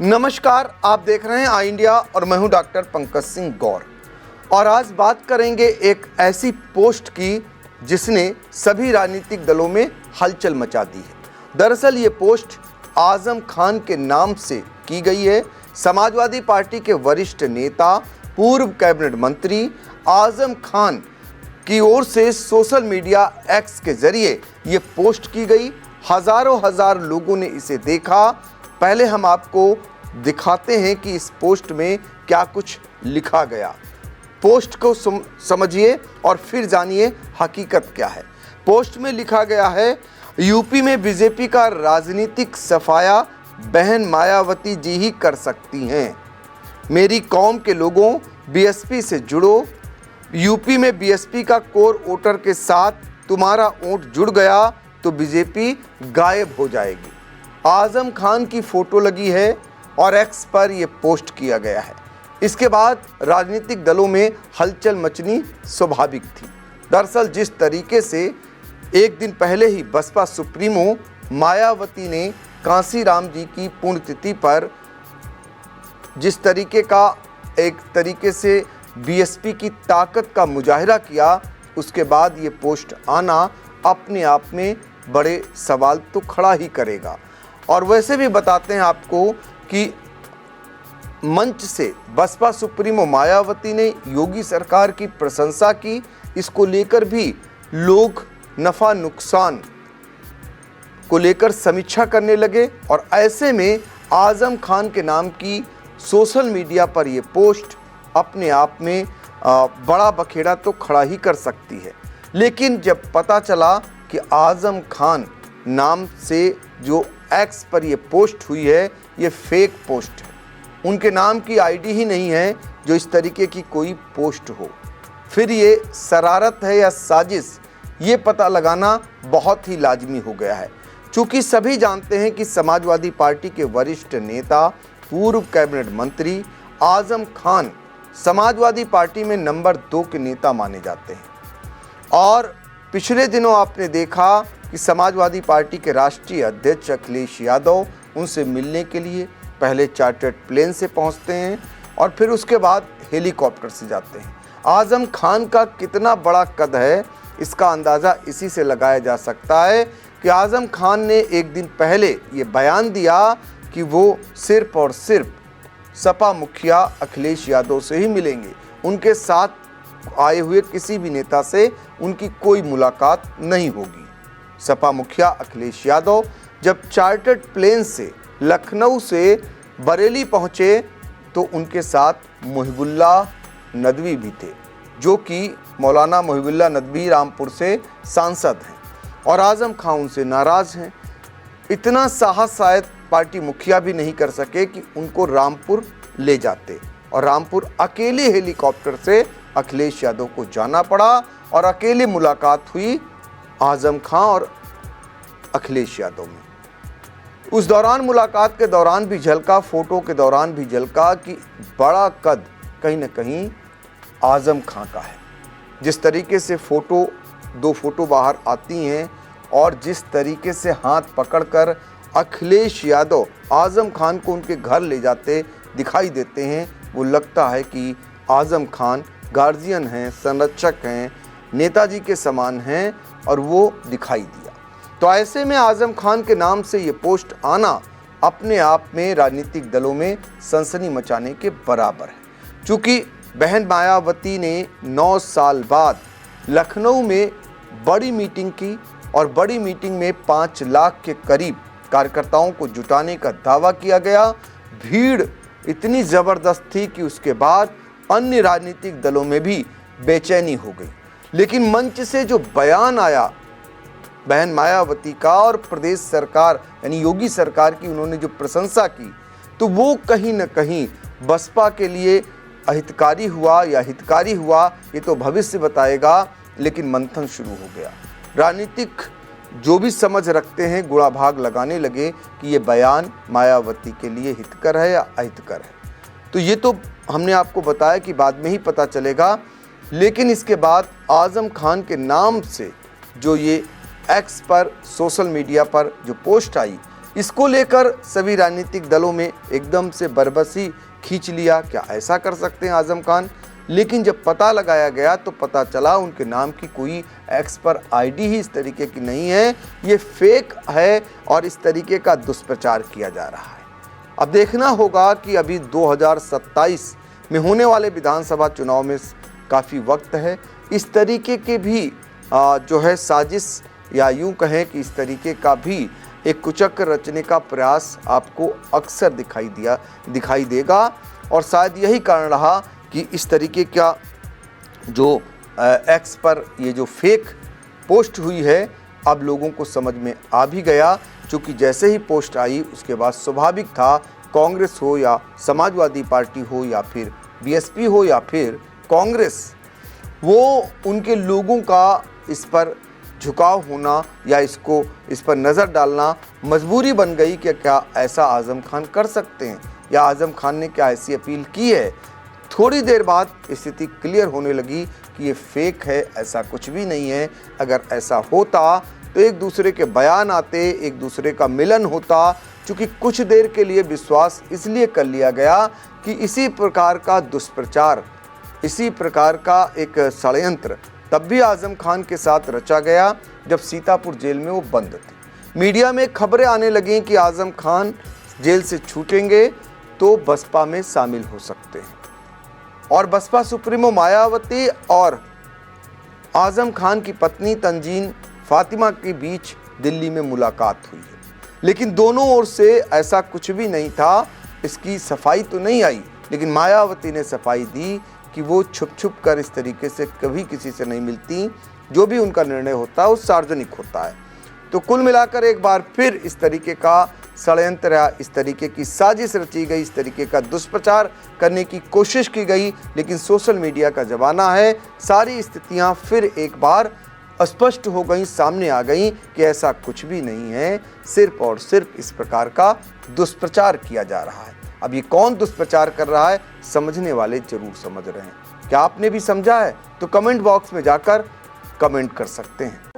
नमस्कार, आप देख रहे हैं आई इंडिया और मैं हूं डॉक्टर पंकज सिंह गौर। और आज बात करेंगे एक ऐसी पोस्ट की जिसने सभी राजनीतिक दलों में हलचल मचा दी है। दरअसल ये पोस्ट आजम खान के नाम से की गई है। समाजवादी पार्टी के वरिष्ठ नेता, पूर्व कैबिनेट मंत्री आजम खान की ओर से सोशल मीडिया एक्स के जरिए ये पोस्ट की गई। हजार लोगों ने इसे देखा। पहले हम आपको दिखाते हैं कि इस पोस्ट में क्या कुछ लिखा गया। पोस्ट को समझिए और फिर जानिए हकीकत क्या है। पोस्ट में लिखा गया है, यूपी में बीजेपी का राजनीतिक सफाया बहन मायावती जी ही कर सकती हैं। मेरी कौम के लोगों, बीएसपी से जुड़ो। यूपी में बीएसपी का कोर वोटर के साथ तुम्हारा वोट जुड़ गया तो बीजेपी गायब हो जाएगी। आजम खान की फोटो लगी है और एक्स पर यह पोस्ट किया गया है। इसके बाद राजनीतिक दलों में हलचल मचनी स्वाभाविक थी। दरअसल जिस तरीके से एक दिन पहले ही बसपा सुप्रीमो मायावती ने कांसीराम जी की पुण्यतिथि पर जिस तरीके से बीएसपी की ताकत का मुजाहिरा किया, उसके बाद ये पोस्ट आना अपने आप में बड़े सवाल तो खड़ा ही करेगा। और वैसे भी बताते हैं आपको कि मंच से बसपा सुप्रीमो मायावती ने योगी सरकार की प्रशंसा की। इसको लेकर भी लोग नफ़ा नुकसान को लेकर समीक्षा करने लगे और ऐसे में आजम खान के नाम की सोशल मीडिया पर यह पोस्ट अपने आप में बड़ा बखेड़ा तो खड़ा ही कर सकती है। लेकिन जब पता चला कि आजम खान नाम से जो एक्स पर ये पोस्ट हुई है, ये फेक पोस्ट है, उनके नाम की आईडी ही नहीं है जो इस तरीके की कोई पोस्ट हो, फिर ये शरारत है या साजिश, ये पता लगाना बहुत ही लाजमी हो गया है। चूँकि सभी जानते हैं कि समाजवादी पार्टी के वरिष्ठ नेता, पूर्व कैबिनेट मंत्री आजम खान समाजवादी पार्टी में नंबर 2 के नेता माने जाते हैं। और पिछले दिनों आपने देखा कि समाजवादी पार्टी के राष्ट्रीय अध्यक्ष अखिलेश यादव उनसे मिलने के लिए पहले चार्टर्ड प्लेन से पहुंचते हैं और फिर उसके बाद हेलीकॉप्टर से जाते हैं। आजम खान का कितना बड़ा कद है, इसका अंदाज़ा इसी से लगाया जा सकता है कि आजम खान ने एक दिन पहले ये बयान दिया कि वो सिर्फ और सिर्फ सपा मुखिया अखिलेश यादव से ही मिलेंगे। उनके साथ आए हुए किसी भी नेता से उनकी कोई मुलाकात नहीं होगी। सपा मुखिया अखिलेश यादव जब चार्टर्ड प्लेन से लखनऊ से बरेली पहुंचे तो उनके साथ मुहिबुल्लाह नदवी भी थे, जो कि मौलाना मुहिबुल्लाह नदवी रामपुर से सांसद हैं और आजम खान उनसे नाराज़ हैं। इतना साहस शायद पार्टी मुखिया भी नहीं कर सके कि उनको रामपुर ले जाते और रामपुर अकेले हेलीकॉप्टर से अखिलेश यादव को जाना पड़ा और अकेले मुलाकात हुई आजम खान और अखिलेश यादव में। उस दौरान मुलाकात के दौरान भी झलका, फोटो के दौरान भी झलका कि बड़ा कद कहीं न कहीं आजम खान का है। जिस तरीके से दो फोटो बाहर आती हैं और जिस तरीके से हाथ पकड़कर अखिलेश यादव आजम खान को उनके घर ले जाते दिखाई देते हैं, वो लगता है कि आजम खान गार्जियन हैं, संरक्षक हैं, नेताजी के समान हैं और वो दिखाई दिया। तो ऐसे में आजम खान के नाम से ये पोस्ट आना अपने आप में राजनीतिक दलों में सनसनी मचाने के बराबर है। चूँकि बहन मायावती ने 9 साल बाद लखनऊ में बड़ी मीटिंग की और बड़ी मीटिंग में 5 लाख के करीब कार्यकर्ताओं को जुटाने का दावा किया गया। भीड़ इतनी ज़बरदस्त थी कि उसके बाद अन्य राजनीतिक दलों में भी बेचैनी हो गई। लेकिन मंच से जो बयान आया बहन मायावती का और प्रदेश सरकार यानी योगी सरकार की उन्होंने जो प्रशंसा की, तो वो कहीं न कहीं बसपा के लिए अहितकारी हुआ या हितकारी हुआ, ये तो भविष्य बताएगा। लेकिन मंथन शुरू हो गया। राजनीतिक जो भी समझ रखते हैं गुणा भाग लगाने लगे कि ये बयान मायावती के लिए हितकर है या अहितकर है। तो ये तो हमने आपको बताया कि बाद में ही पता चलेगा। लेकिन इसके बाद आजम खान के नाम से जो ये एक्स पर सोशल मीडिया पर जो पोस्ट आई, इसको लेकर सभी राजनीतिक दलों में एकदम से बरबसी खींच लिया। क्या ऐसा कर सकते हैं आजम खान? लेकिन जब पता लगाया गया तो पता चला उनके नाम की कोई एक्स पर आईडी ही इस तरीके की नहीं है, ये फेक है और इस तरीके का दुष्प्रचार किया जा रहा है। अब देखना होगा कि अभी 2027 में होने वाले विधानसभा चुनाव में काफ़ी वक्त है। इस तरीके के भी जो है साजिश या यूं कहें कि इस तरीके का भी एक कुचक्र रचने का प्रयास आपको अक्सर दिखाई देगा और शायद यही कारण रहा कि इस तरीके का जो एक्स पर ये जो फेक पोस्ट हुई है अब लोगों को समझ में आ भी गया, क्योंकि जैसे ही पोस्ट आई उसके बाद स्वाभाविक था कांग्रेस हो या समाजवादी पार्टी हो या फिर बीएसपी हो या फिर कांग्रेस, वो उनके लोगों का इस पर झुकाव होना या इस पर नज़र डालना मजबूरी बन गई कि क्या ऐसा आजम खान कर सकते हैं या आजम खान ने क्या ऐसी अपील की है। थोड़ी देर बाद स्थिति क्लियर होने लगी कि ये फेक है, ऐसा कुछ भी नहीं है। अगर ऐसा होता तो एक दूसरे के बयान आते, एक दूसरे का मिलन होता। क्योंकि कुछ देर के लिए विश्वास इसलिए कर लिया गया कि इसी प्रकार का दुष्प्रचार, इसी प्रकार का एक षड्यंत्र तब भी आजम खान के साथ रचा गया जब सीतापुर जेल में वो बंद थे। मीडिया में खबरें आने लगीं कि आजम खान जेल से छूटेंगे तो बसपा में शामिल हो सकते हैं और बसपा सुप्रीमो मायावती और आजम खान की पत्नी तंजीन फातिमा के बीच दिल्ली में मुलाकात हुई है। लेकिन दोनों ओर से ऐसा कुछ भी नहीं था, इसकी सफाई तो नहीं आई, लेकिन मायावती ने सफाई दी कि वो छुप कर इस तरीके से कभी किसी से नहीं मिलती। जो भी उनका निर्णय होता है वो सार्वजनिक होता है। तो कुल मिलाकर एक बार फिर इस तरीके का षड्यंत्र या इस तरीके की साजिश रची गई, इस तरीके का दुष्प्रचार करने की कोशिश की गई। लेकिन सोशल मीडिया का ज़माना है, सारी स्थितियां फिर एक बार स्पष्ट हो गई, सामने आ गई कि ऐसा कुछ भी नहीं है, सिर्फ और सिर्फ इस प्रकार का दुष्प्रचार किया जा रहा है। अब ये कौन दुष्प्रचार कर रहा है, समझने वाले जरूर समझ रहे हैं। क्या आपने भी समझा है? तो कमेंट बॉक्स में जाकर कमेंट कर सकते हैं।